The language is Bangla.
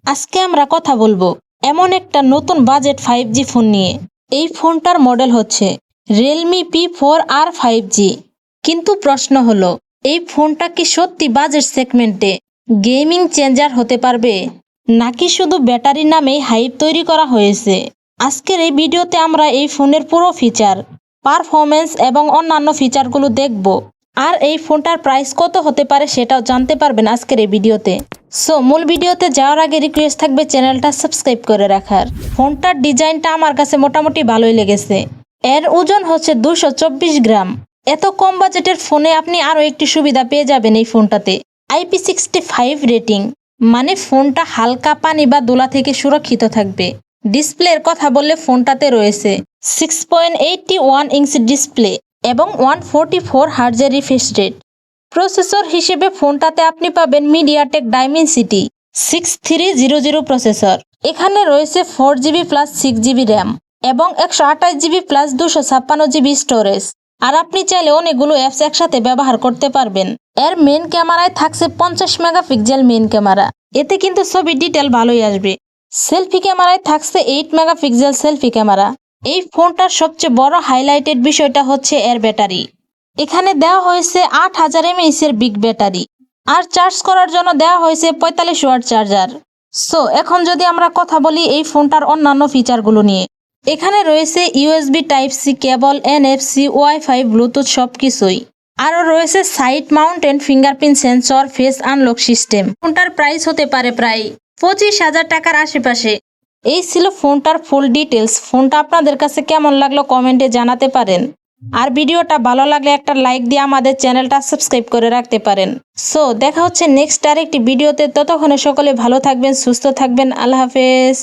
আজকে আমরা কথা বলবো এমন একটা নতুন বাজেট 5G ফোন নিয়ে। এই ফোনটার মডেল হচ্ছে Realme P4R 5G। কিন্তু প্রশ্ন হলো, এই ফোনটা কি সত্যি বাজেট সেগমেন্টে গেমিং চেঞ্জার হতে পারবে, নাকি শুধু ব্যাটারি নামেই হাইপ তৈরি করা হয়েছে? আজকের এই ভিডিওতে আমরা এই ফোনের পুরো ফিচার, পারফরমেন্স এবং অন্যান্য ফিচারগুলো দেখব। আর এই ফোনটার প্রাইস কত হতে পারে সেটাও জানতে পারবেন আজকের এই ভিডিওতে। সো মূল ভিডিওতে যাওয়ার আগে রিকোয়েস্ট থাকবে চ্যানেলটা সাবস্ক্রাইব করে রাখার। ফোনটার ডিজাইনটা আমার কাছে মোটামুটি ভালোই লেগেছে। এর ওজন হচ্ছে 224 গ্রাম। এত কম বাজেটের ফোনে আপনি আরও একটি সুবিধা পেয়ে যাবেন এই ফোনটাতে, IP65 রেটিং, মানে ফোনটা হালকা পানি বা দোলা থেকে সুরক্ষিত থাকবে। ডিসপ্লের কথা বললে ফোনটাতে রয়েছে 6.81 ইঞ্চি ডিসপ্লে এবং 144 হার্জের রিফ্রেশ রেট। প্রসেসর হিসেবে ফোনটাতে আপনি পাবেন মিডিয়াটেক ডাইমেনসিটি 6300 প্রসেসর। এখানে রয়েছে 4GB প্লাস 6GB র্যাম এবং 128GB প্লাস 256GB স্টোরেজ। আর আপনি চাইলে অনেকগুলো অ্যাপস একসাথে ব্যবহার করতে পারবেন। এর মেন ক্যামেরায় থাকছে 50 মেগাপিক্সেল মেন ক্যামেরা, এতে কিন্তু ছবি ডিটেল ভালোই আসবে। সেলফি ক্যামেরায় থাকছে 8 মেগাপিক্সেল সেলফি ক্যামেরা। এই ফোনটার সবচেয়ে বড় হাইলাইটেড বিষয়টা হচ্ছে এর ব্যাটারি। এখানে দেওয়া হয়েছে 8000 mAh এর বিগ ব্যাটারি, আর চার্জ করার জন্য দেওয়া হয়েছে 45 ওয়াট চার্জার। সো এখন যদি আমরা কথা বলি এই ফোনটার অন্যান্য ফিচারগুলো নিয়ে, এখানে রয়েছে USB Type-C কেবল, NFC, ওয়াইফাই, ব্লুটুথ সবকিছুই। আরও রয়েছে side mounted fingerprint sensor, face unlock system. ফোনটার প্রাইস হতে পারে প্রায় 25,000 টাকার আশেপাশে। এই ছিল ফোনটার ফুল ডিটেলস। ফোনটা আপনাদের কাছে কেমন লাগলো কমেন্টে জানাতে পারেন। আর ভিডিওটা ভালো লাগলে একটা লাইক দিয়ে আমাদের চ্যানেলটা সাবস্ক্রাইব করে রাখতে পারেন। সো দেখা হচ্ছে নেক্সট আরেকটি ভিডিওতে। ততক্ষণে সকলে ভালো থাকবেন, সুস্থ থাকবেন। আল্লাহ হাফেজ।